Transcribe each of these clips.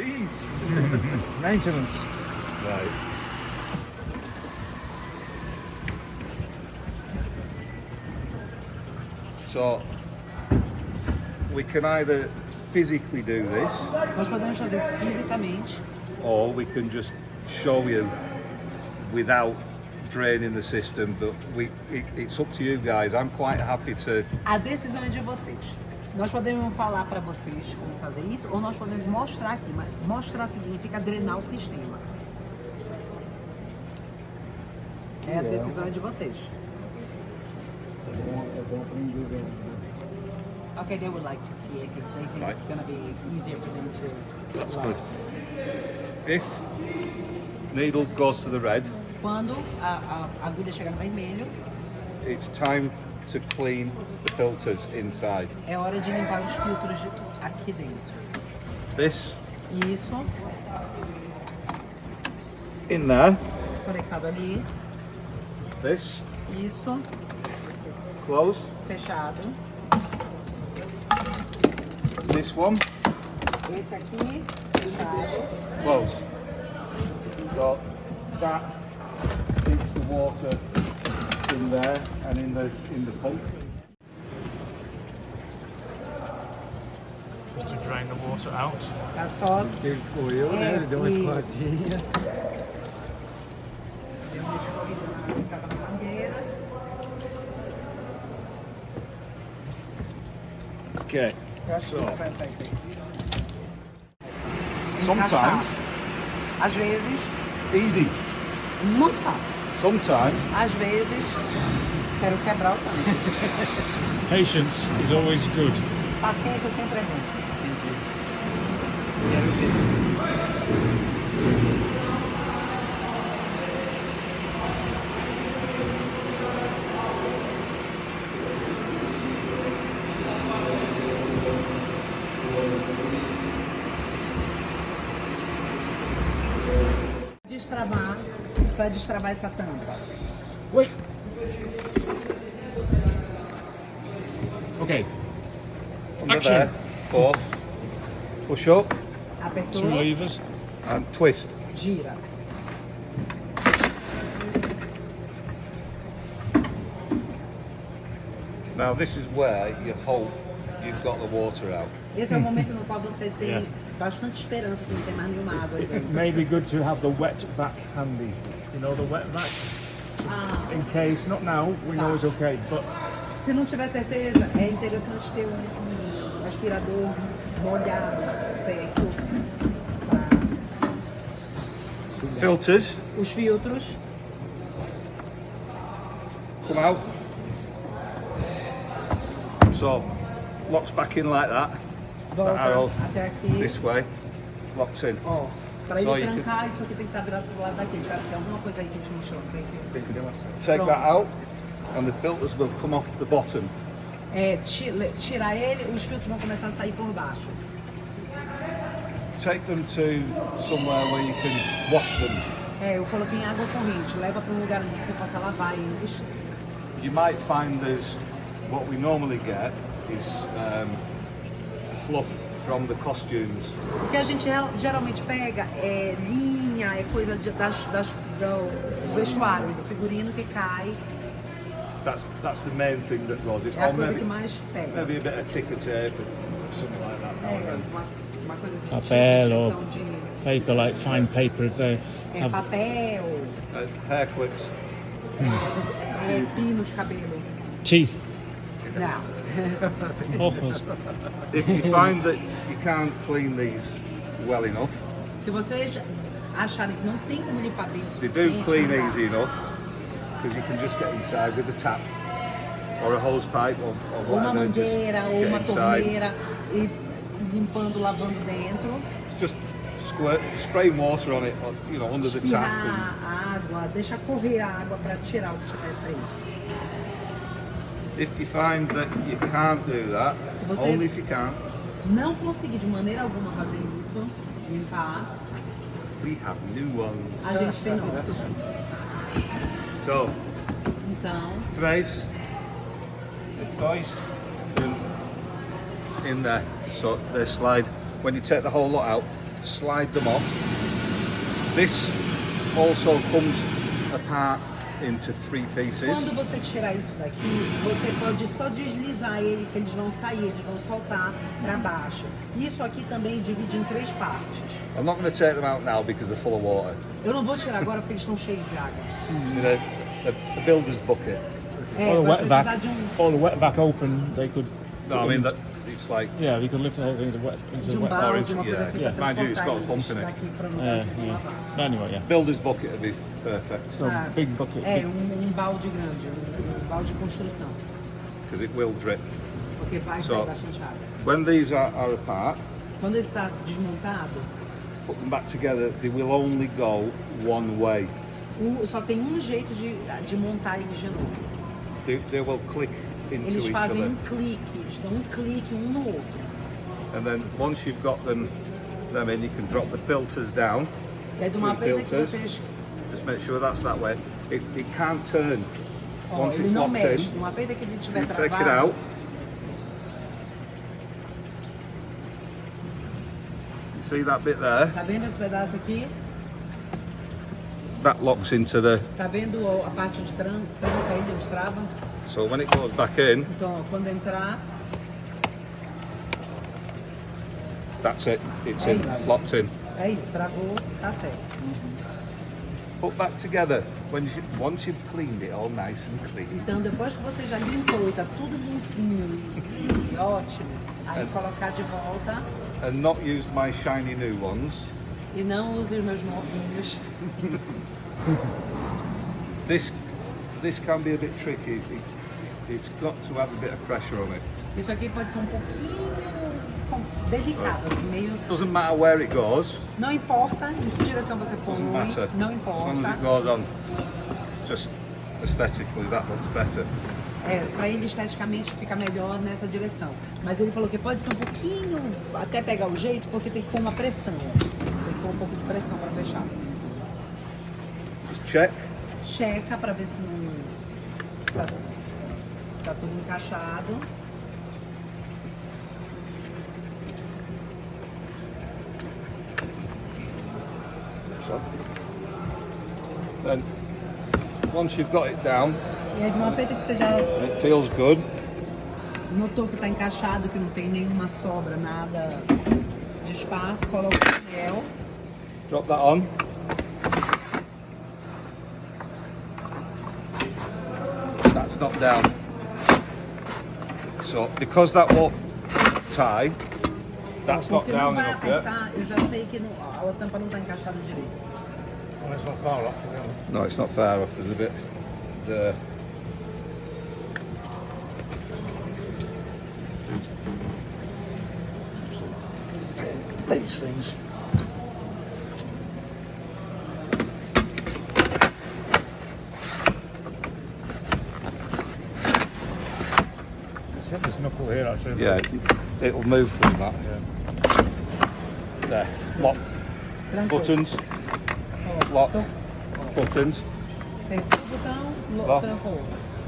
please. Maintenance. Right. So we can either physically do this, Nós podemos fazer isso fisicamente, or we can just show you without draining the system. But it's up to you guys. I'm quite happy to. a decisão é de vocês. Nós podemos falar para vocês como fazer isso, ou nós podemos mostrar aqui. Mas mostrar significa drenar o sistema. É a decisão é de vocês. Okay, they would like to see it because they think it's going to be easier for them to. That's good. If needle goes to the red, Quando a agulha chegar no vermelho, it's time to clean the filters inside. é hora de limpar os filtros aqui dentro. This Isso, in there. conectado ali. This Isso, close. fechado. This one Esse aqui, fechado. close. So that keeps the water in there and in the pump. Just to drain the water out. Tá só. Ele escorreu, né? Ele deu uma Isso. escorradinha. Deu uma escorrida, tava na mangueira. Okay. So, Sometimes às vezes, easy. muito fácil. Sometimes Às vezes, quero quebrar o tanque. Patience is always good. Paciência sempre é bom. Destravar, para destravar essa tampa. Wait. Okay. under Action. there. Fourth. Push up Apertou, Two levers. and twist. gira. Now this is where you hope you've got the water out. Esse é o momento no qual você tem Yeah. bastante esperança que não tem mais nenhuma água aí It dentro. may be good to have the wet vac handy. You know the wet vac? In case, not now, we know it's okay, but Se não tiver certeza, é interessante ter um aspirador molhado perto. Pra Filters os filtros. come out. So locks back in like that. Volta arrow até aqui. This way. Locks in. Ó, para ele Só aí trancar, isso aqui tem que estar virado pro lado daquele, cara. Tem alguma coisa aí que a gente mostrou. Tem que demonstrar. Take that out and the filters will come off the bottom. É, tirar ele, os filtros vão começar a sair por baixo. Take them to somewhere where you can wash them. É, eu coloquei em água corrente. Leva para um lugar onde você possa lavar eles. You might find there's what we normally get is fluff from the costumes. O que a gente geralmente pega é linha, é coisa do vestuário, do figurino que cai. That's the main thing that goes. É a Or coisa maybe, que mais pega. maybe a bit of ticker tape, something like that. now and É, then. uma coisa de Papel ou- então, de paper, like fine paper, if they have papel, Hair clips. pino de cabelo. teeth. Não. Offers. If you find that you can't clean these well enough, Se vocês acharem que não tem como limpar bem o they suficiente, do clean não dá. easy enough because you can just get inside with a tap or a hose pipe or Ou uma whatever. mangueira, ou get uma inside. torneira, e limpando, lavando dentro. Just spray water on it, under the tap. Espirrar a água, deixar correr a água para tirar o que estiver preso. If you find that you can't do that, Se você- only if you can, Não conseguir de maneira alguma fazer isso, limpar, we have new ones. a gente tem novos. So, Então, 3, 2, in there. So they slide. When you take the whole lot out, slide them off. This also comes apart into 3 pieces. Quando você tirar isso daqui, você pode só deslizar ele, que eles vão sair, eles vão soltar para baixo. Isso aqui também divide em 3 partes. I'm not going to take them out now because they're full of water. Eu não vou tirar agora porque eles estão cheios de água. You know, a builder's bucket. É, Or the vai wet precisar vac. de Or the wet vac open, they could. No, I mean that it's like. Yeah, we could lift the whole thing into de wet. balde, uma coisa assim yeah. para Mind you, it's got a transportar pump eles in it. daqui para não Yeah, ter que yeah. lavar. Anyway, yeah. Builder's bucket would be perfect So big bucket. É, big- um balde grande, um balde de construção, because it will drip. porque vai So- sair bastante água. When these are apart, Quando ele está desmontado, put them back together. They will only go one way. só tem um jeito de montar eles de novo. They will click into Eles each fazem other, um clique, eles dão um clique um no outro. and then once you've got them in, you can drop the filters down. E aí de uma 3 feita que filters. vocês, Just make sure that's that way. It can't turn ó, once ele it's não locked mexe. in. De uma feita que ele estiver You take it travado, out. You see that bit there? tá vendo esse pedaço aqui? That locks into the. Tá vendo a parte de tranca ele destrava? So when it goes back in, Então, ó, quando entrar, that's it. It's É in, isso. locked in. é isso, travou, tá certo. Put back together. Once you've cleaned it all nice and clean, Então, depois que você já limpou e tá tudo limpinho e ótimo, aí colocar de volta and not used my shiny new ones. e não use os meus novinhos. This can be a bit tricky. It's got to have a bit of pressure on it. Isso aqui pode ser um pouquinho delicado, assim, meio... Doesn't matter where it goes. Não importa em que direção você põe, Doesn't matter. não As long as importa. it goes on. Just aesthetically, that looks better. É, para ele esteticamente fica melhor nessa direção. Mas ele falou que pode ser um pouquinho, até pegar o jeito, porque tem que pôr uma pressão. Tem que pôr um pouco de pressão para fechar. Just check. Checa para ver se não está tudo encaixado. So. Then, once you've got it down, E aí de uma feita que você já and it feels good, notou que está encaixado, que não tem nenhuma sobra, nada de espaço, coloca o anel. drop that on. That's not down. So, because that won't tie, that's not Porque não down vai enough yet. apertar, eu já sei que a tampa não está encaixada direito. Well, it's not far off, to be honest. No, it's not far off. There's a bit there. These things. It's hit this knuckle here actually. Yeah, it'll move from that. Yeah. There, locked. Trancou. Buttons, Ó, lock, tô- buttons. apertou o botão, Lock. trancou.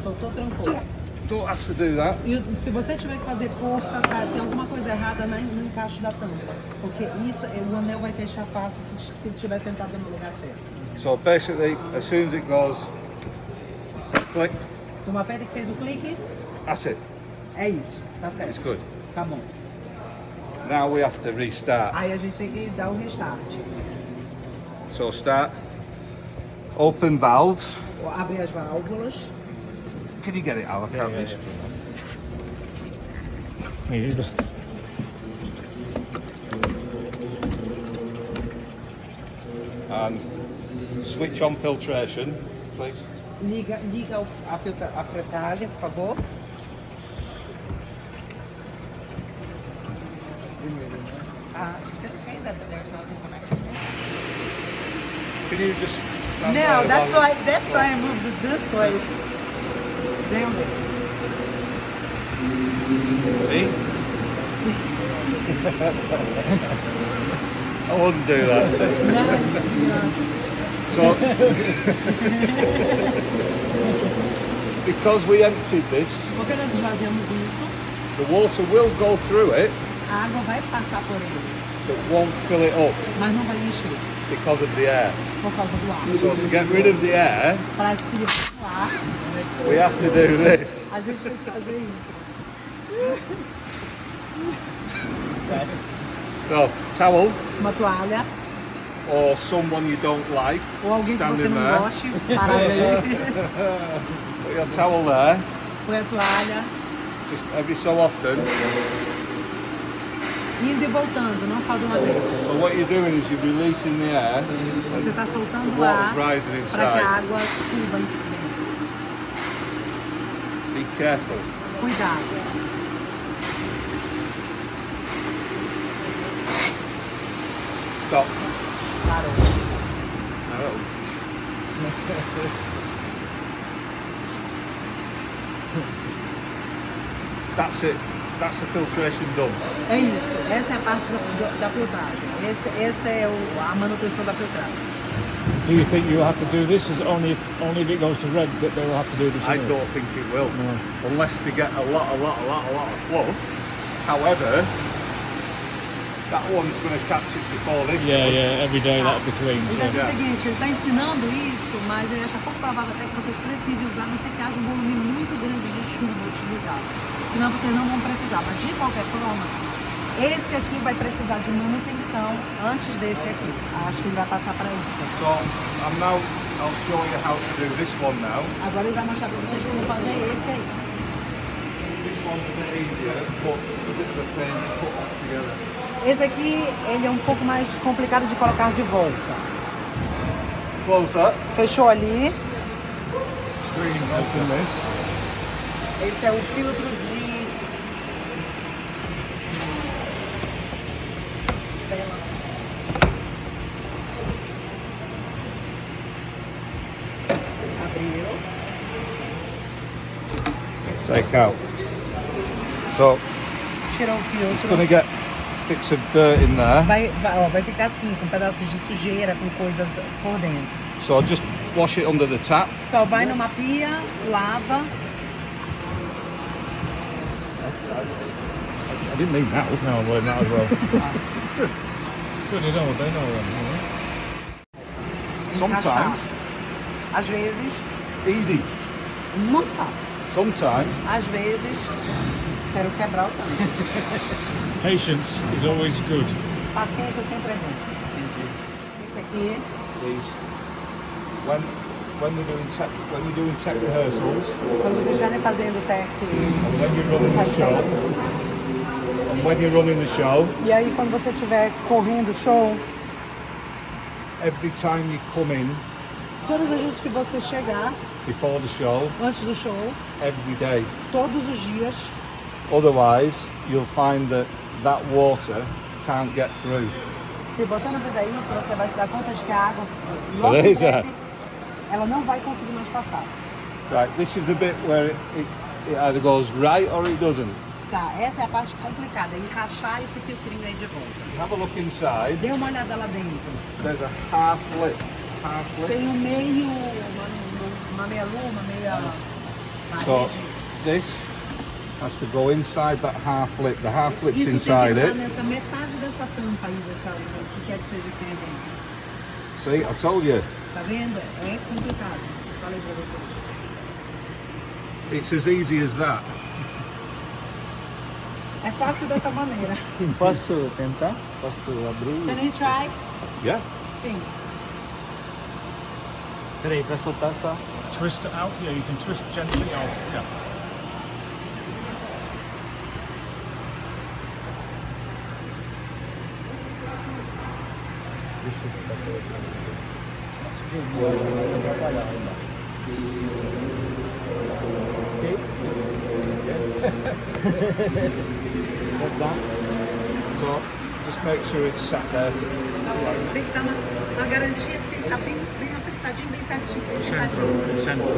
Soltou, trancou. Don't have to do that. E se você tiver que fazer força, tá, tem alguma coisa errada no encaixe da tampa. Porque isso, o anel vai fechar fácil se estiver sentado no lugar certo. So basically, as soon as it goes, click, De uma feita que fez o clique, that's it. é isso, tá It's certo. good. Tá bom. Now we have to restart. Aí a gente tem que dar o restart. So start, open valves. Abre as válvulas. Can you get it, Al? I can't reach. Me either. And switch on filtration, please. Liga a filtragem, por favor. Você não quer ainda Can you just stand No, by that's while- why I moved it this way. Damn it. See? I wouldn't do that. See? So, because we emptied this, Porque nós esvaziamos isso, the water will go through it, a água vai passar por ele. that won't fill it up mas não vai encher because of the air. por causa do ar. So to get rid of the air, Para se livrar do ar, we have to do this. a gente tem que fazer isso. So, towel Uma toalha, or someone you don't like ou alguém que você standing não there. goste, parar ali, Put your towel there, põe a toalha, just every so often. indo e voltando, não só de uma vez. So what you're doing is you're releasing the air, Você está soltando the o ar water's rising para que a inside. água suba em cima. Be careful. Cuidado. Stop. Parou. That's it. That's the filtration done. É isso. Essa é a parte da filtragem. Essa é a manutenção da filtragem. Do you think you have to do this as only if it goes to red that they will have to do this? I in it? don't think it will, unless they get a lot of fluff. However, that one's going to catch it before this Yeah, does. yeah, every day that'll be clean. Ele vai dizer o Yeah. seguinte, ele está ensinando isso, mas ele acha pouco provável até que vocês precisem usar, a não ser que haja um volume muito grande de chuva utilizado. Senão vocês não vão precisar. Mas de qualquer forma, esse aqui vai precisar de manutenção antes desse aqui. Acho que ele vai passar para isso. So I'll show you how to do this one now. Agora ele vai mostrar para vocês como fazer esse aí. This one's a bit easier, but a bit of a pain to put all together. Esse aqui, ele é um pouco mais complicado de colocar de volta. Close up. Fechou ali. Screen open this. Esse é o filtro de... Abriu. Take out. So Tirou o it's filtro. going to get bits of dirt in there. Vai ficar assim, com pedaços de sujeira, com coisas por dentro. So just wash it under the tap. Só vai numa pia, lava. I didn't mean that. No, well, not as well. Good, they know them. Sometimes encaixar. Às vezes, easy. muito fácil. Sometimes Às vezes, quero quebrar o tanque. Patience is always good. Paciência sempre é bom. Esse aqui, these when we're doing tech rehearsals quando vocês estiverem fazendo tech, and when you're running the show and when you're running the show, e aí quando você estiver correndo o show, every time you come in todas as vezes que você chegar, before the show, antes do show, every day. todos os dias, Otherwise, you'll find that water can't get through. se você não fizer isso, você vai se dar conta de que a água, logo em Beleza. breve, ela não vai conseguir mais passar. Right, this is the bit where it either goes right or it doesn't. Tá, essa é a parte complicada, encaixar esse filtrinho aí de volta. Have a look inside. Dê uma olhada lá dentro. There's a half lip. Half lip. Tem um meio, uma meia lua, uma meia So parede. this has to go inside that half lip. The half lip's Isso tem inside que entrar it. nessa metade dessa tampa aí, dessa, o que quer que seja que tem dentro. See, I told you. Tá vendo? É complicado. Falei pra vocês. It's as easy as that. É fácil dessa maneira. Posso tentar? Posso abrir? Can you try? Yeah. Sim. Peraí, pra soltar só. Twist it out. Yeah, you can twist gently out. Yeah. So just make sure it's sat there. Só tem que dar uma garantia de que ele tá bem apertadinho, bem certinho, bem sentadinho. Central.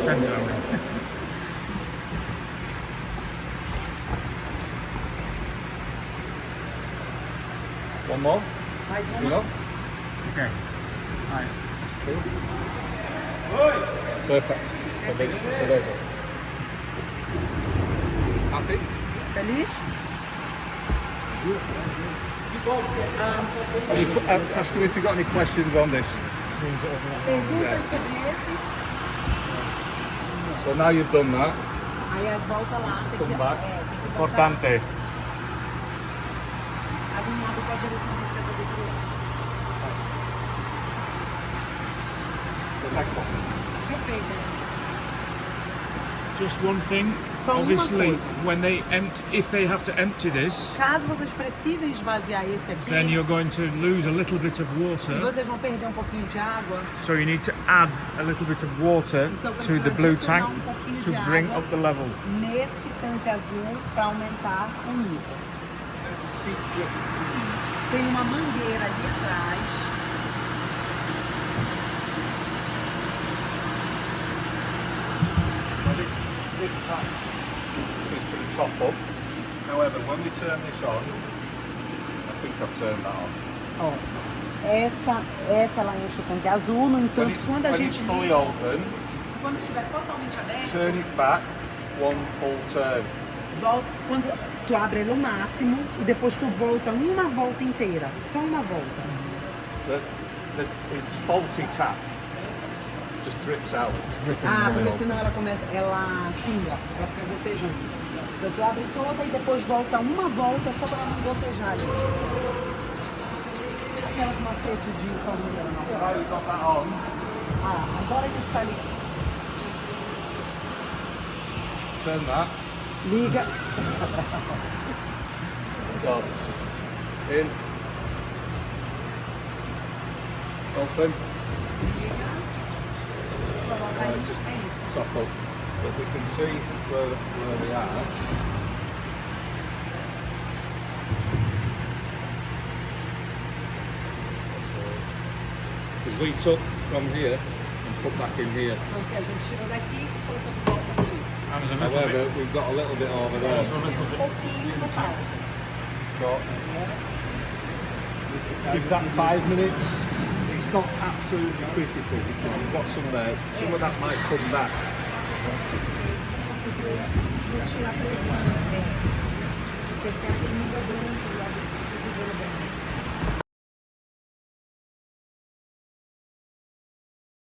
Center. I mean. One more. Mais You uma. know? Okay. Right. Perfect. Beleza. Happy? Feliz? Ask them if you've got any questions on this. Perguntas sobre esse. So now you've done that, Aí a volta lá. Tem come que, back. tem que voltar Importante. alinhado com a direção de seta do outro. Perfeito. Just one thing. Só uma Obviously, coisa. when they empty, if they have to empty this, Caso vocês precisem esvaziar esse aqui, then you're going to lose a little bit of e water. vocês vão perder um pouquinho de água, So you need to add a little bit of water então to precisa the blue adicionar tank pouquinho to de bring água up the level. nesse tanque azul para aumentar o nível. Tem uma mangueira ali atrás. This tap is for the top up. However, when we turn this on, I think I've turned that on. Ó, essa ela enche o tanque azul, no entanto, quando a When gente it's fully liga, open, quando estiver totalmente aberto, turn it back one full turn. volta, quando tu abre ele o máximo e depois tu volta uma volta inteira, só uma volta. The faulty tap just drips out. Ah, porque senão ela começa, ela pinga, ela fica gotejando. Então tu abre toda e depois volta uma volta só para não gotejar ali. Aquela com macete de palmeira não. Now you've got that on, Ah, agora ele está ali. turn that. Liga. So, in. Open. Coloca aí. É isso. Top up. But we can see where we are. Because we took from here and put back in here. Porque a gente tirou daqui e colocou de volta aqui. And there's a little However, bit. we've got a little bit over there. There's a little bit. Pouquinho no pau. So, give that 5 minutes. It's not absolutely critical because you've got some there. Some of that might come back. Porque se eu tirar a pressão, porque tem a comida grande lá do bem.